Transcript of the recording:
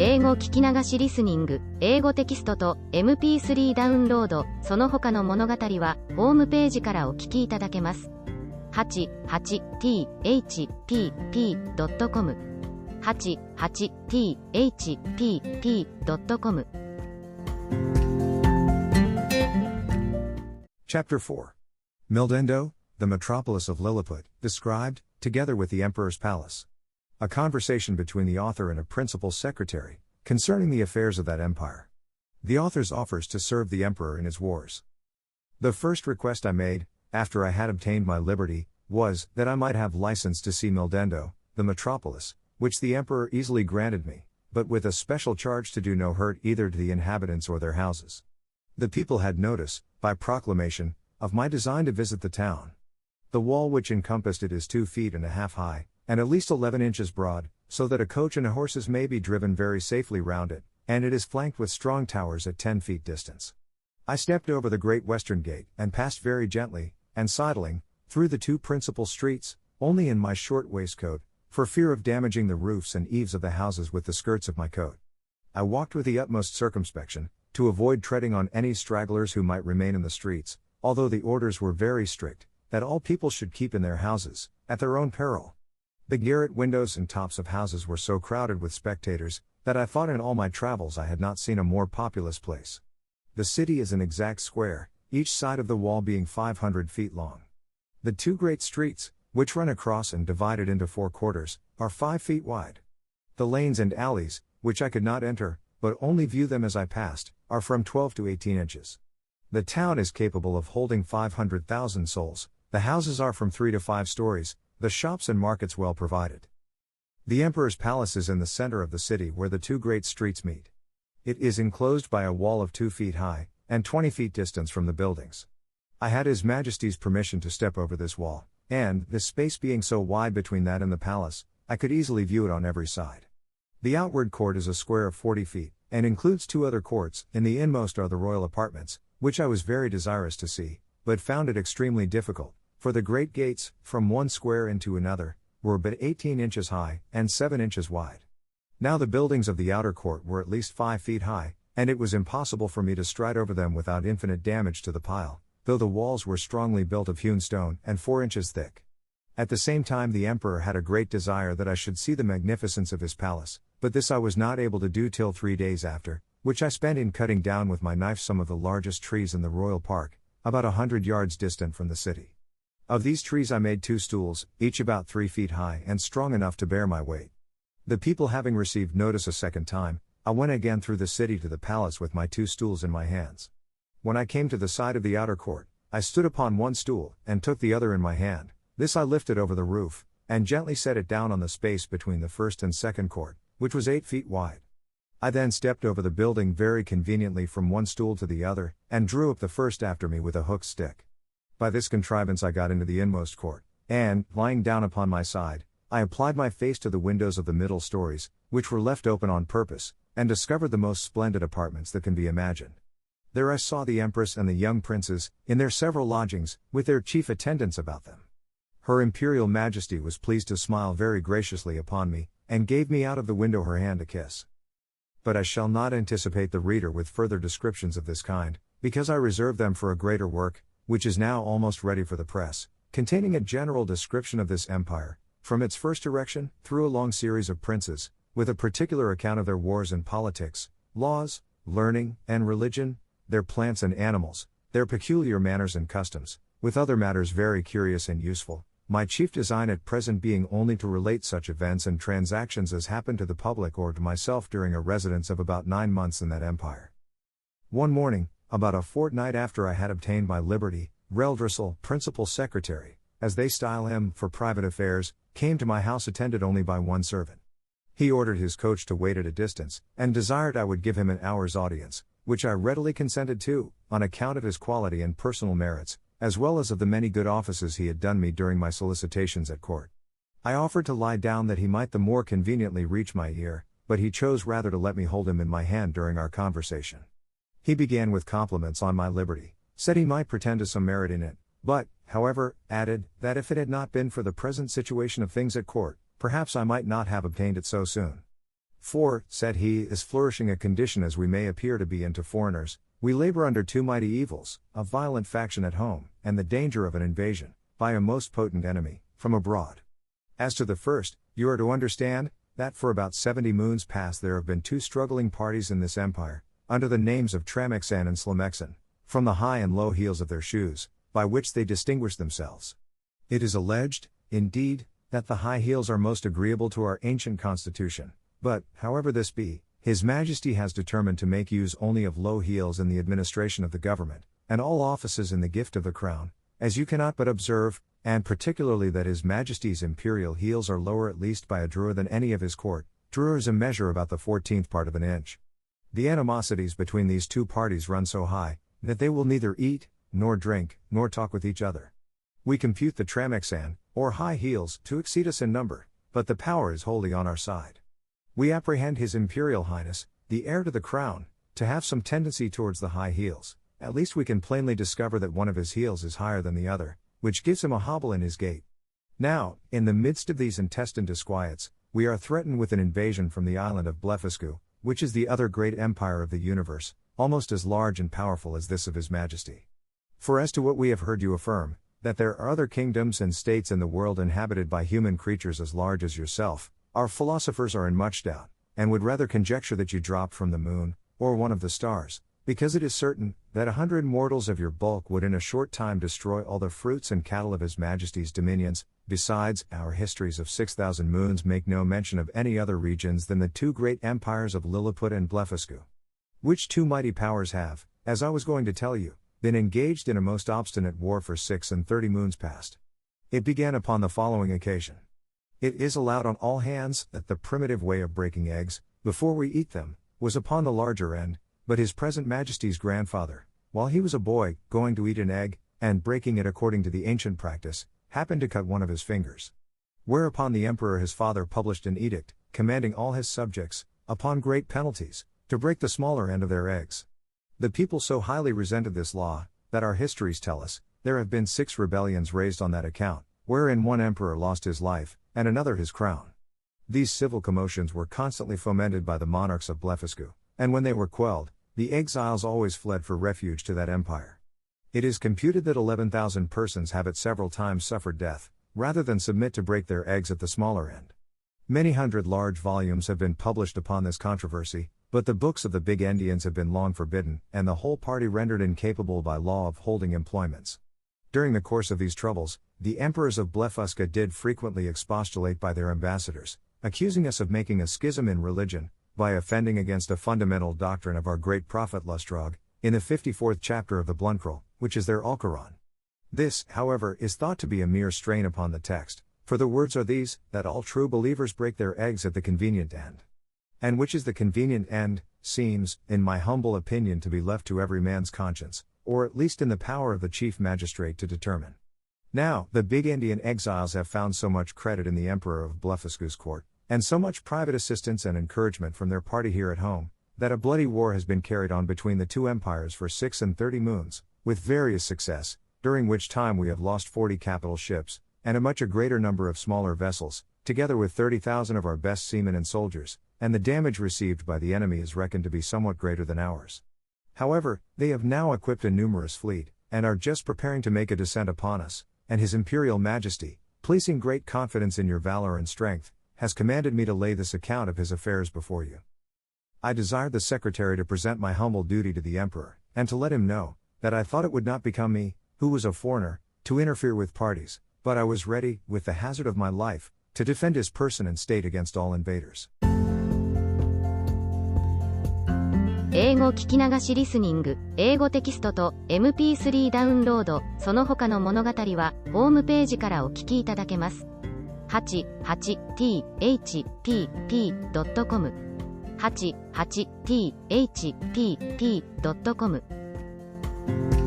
英語聞き流しリスニング、英語テキストと MP3 ダウンロード、その他の物語はホームページからお聞きいただけます。88thpp.com 88thpp.com Chapter 4. Mildendo, the metropolis of Lilliput, described, together with the Emperor's Palace. A conversation between the author and a principal secretary, concerning the affairs of that empire. The author's offers to serve the emperor in his wars. The first request I made, after I had obtained my liberty, was, that I might have license to see Mildendo, the metropolis, which the emperor easily granted me, but with a special charge to do no hurt either to the inhabitants or their houses. The people had notice, by proclamation, of my design to visit the town. The wall which encompassed it is 2 feet and a half high, and at least 11 inches broad, so that a coach and horses may be driven very safely round it, and it is flanked with strong towers at 10 feet distance. I stepped over the great western gate, and passed very gently, and sidling, through the 2 principal streets, only in my short waistcoat, for fear of damaging the roofs and eaves of the houses with the skirts of my coat. I walked with the utmost circumspection, to avoid treading on any stragglers who might remain in the streets, although the orders were very strict, that all people should keep in their houses, at their own peril. The garret windows and tops of houses were so crowded with spectators, that I thought in all my travels I had not seen a more populous place. The city is an exact square, each side of the wall being 500 feet long. The 2 great streets, which run across and divide it into 4 quarters, are 5 feet wide. The lanes and alleys, which I could not enter, but only view them as I passed, are from 12 to 18 inches. The town is capable of holding 500,000 souls, the houses are from 3 to 5 stories, the shops and markets well provided. The Emperor's Palace is in the center of the city where the 2 great streets meet. It is enclosed by a wall of 2 feet high, and 20 feet distance from the buildings. I had His Majesty's permission to step over this wall, and, this space being so wide between that and the palace, I could easily view it on every side. The outward court is a square of 40 feet, and includes 2 other courts. In the inmost are the royal apartments, which I was very desirous to see, but found it extremely difficult, for the great gates, from one square into another, were but 18 inches high, and 7 inches wide. Now the buildings of the outer court were at least 5 feet high, and it was impossible for me to stride over them without infinite damage to the pile, though the walls were strongly built of hewn stone, and 4 inches thick. At the same time the emperor had a great desire that I should see the magnificence of his palace, but this I was not able to do till 3 days after, which I spent in cutting down with my knife some of the largest trees in the royal park, about 100 yards distant from the city. Of these trees I made 2 stools, each about 3 feet high and strong enough to bear my weight. The people having received notice a second time, I went again through the city to the palace with my 2 stools in my hands. When I came to the side of the outer court, I stood upon one stool, and took the other in my hand. This I lifted over the roof, and gently set it down on the space between the first and second court, which was 8 feet wide. I then stepped over the building very conveniently from one stool to the other, and drew up the first after me with a hooked stick. By this contrivance I got into the inmost court, and, lying down upon my side, I applied my face to the windows of the middle stories, which were left open on purpose, and discovered the most splendid apartments that can be imagined. There I saw the Empress and the young princes, in their several lodgings, with their chief attendants about them. Her Imperial Majesty was pleased to smile very graciously upon me, and gave me out of the window her hand to kiss. But I shall not anticipate the reader with further descriptions of this kind, because I reserve them for a greater work, which is now almost ready for the press, containing a general description of this empire, from its first erection, through a long series of princes, with a particular account of their wars and politics, laws, learning, and religion, their plants and animals, their peculiar manners and customs, with other matters very curious and useful, my chief design at present being only to relate such events and transactions as happened to the public or to myself during a residence of about 9 months in that empire. One morning, about a fortnight after I had obtained my liberty, Reldressel, principal secretary, as they style him, for private affairs, came to my house attended only by one servant. He ordered his coach to wait at a distance, and desired I would give him an hour's audience, which I readily consented to, on account of his quality and personal merits, as well as of the many good offices he had done me during my solicitations at court. I offered to lie down that he might the more conveniently reach my ear, but he chose rather to let me hold him in my hand during our conversation. He began with compliments on my liberty, said he might pretend to some merit in it, but, however, added, that if it had not been for the present situation of things at court, perhaps I might not have obtained it so soon. For, said he, is flourishing a condition as we may appear to be unto foreigners, we labor under two mighty evils, a violent faction at home, and the danger of an invasion, by a most potent enemy, from abroad. As to the first, you are to understand, that for about 70 moons past there have been two struggling parties in this empire, under the names of Tramexan and Slamexan, from the high and low heels of their shoes, by which they distinguish themselves. It is alleged, indeed, that the high heels are most agreeable to our ancient constitution, but, however this be, His Majesty has determined to make use only of low heels in the administration of the government, and all offices in the gift of the crown, as you cannot but observe, and particularly that His Majesty's imperial heels are lower at least by a drur than any of his court. Drur is a measure about the 14th part of an inch. The animosities between these two parties run so high, that they will neither eat, nor drink, nor talk with each other. We compute the Tramexan, or high heels, to exceed us in number, but the power is wholly on our side. We apprehend His Imperial Highness, the heir to the crown, to have some tendency towards the high heels. At least we can plainly discover that one of his heels is higher than the other, which gives him a hobble in his gait. Now, in the midst of these intestine disquiets, we are threatened with an invasion from the island of Blefuscu, which is the other great empire of the universe, almost as large and powerful as this of His Majesty. For as to what we have heard you affirm, that there are other kingdoms and states in the world inhabited by human creatures as large as yourself, our philosophers are in much doubt, and would rather conjecture that you dropped from the moon, or one of the stars, because it is certain, that 100 mortals of your bulk would in a short time destroy all the fruits and cattle of His Majesty's dominions. Besides, our histories of 6,000 moons make no mention of any other regions than the two great empires of Lilliput and Blefuscu. Which two mighty powers have, as I was going to tell you, been engaged in a most obstinate war for 36 moons past. It began upon the following occasion. It is allowed on all hands that the primitive way of breaking eggs, before we eat them, was upon the larger end, but His present Majesty's grandfather, while he was a boy, going to eat an egg, and breaking it according to the ancient practice, happened to cut one of his fingers. Whereupon the emperor his father published an edict, commanding all his subjects, upon great penalties, to break the smaller end of their eggs. The people so highly resented this law, that our histories tell us, there have been 6 rebellions raised on that account, wherein one emperor lost his life, and another his crown. These civil commotions were constantly fomented by the monarchs of Blefuscu, and when they were quelled, the exiles always fled for refuge to that empire. It is computed that 11,000 persons have at several times suffered death, rather than submit to break their eggs at the smaller end. Many hundred large volumes have been published upon this controversy, but the books of the big Endians have been long forbidden, and the whole party rendered incapable by law of holding employments. During the course of these troubles, the emperors of Blefuscu did frequently expostulate by their ambassadors, accusing us of making a schism in religion, by offending against a fundamental doctrine of our great prophet Lustrog, in the 54th chapter of the Blunkrol, which is their Alcoran. This, however, is thought to be a mere strain upon the text, for the words are these, that all true believers break their eggs at the convenient end. And which is the convenient end, seems, in my humble opinion, to be left to every man's conscience, or at least in the power of the chief magistrate to determine. Now, the big Indian exiles have found so much credit in the emperor of Blefuscu's court, and so much private assistance and encouragement from their party here at home, that a bloody war has been carried on between the two empires for 36 moons, with various success, during which time we have lost 40 capital ships, and a much greater number of smaller vessels, together with 30,000 of our best seamen and soldiers, and the damage received by the enemy is reckoned to be somewhat greater than ours. However, they have now equipped a numerous fleet, and are just preparing to make a descent upon us, and His Imperial Majesty, placing great confidence in your valor and strength, has commanded me to lay this account of his affairs before you. I desired the secretary to present my humble duty to the emperor, and to let him know, that I thought it would not become me, who was a foreigner, to interfere with parties, but I was ready, with the hazard of my life, to defend his person and state against all invaders. 英語聞き流しリスニング、英語テキストと MP3 ダウンロード、その他の物語は、ホームページからお聞きいただけます。88thpp.com 88thpp.com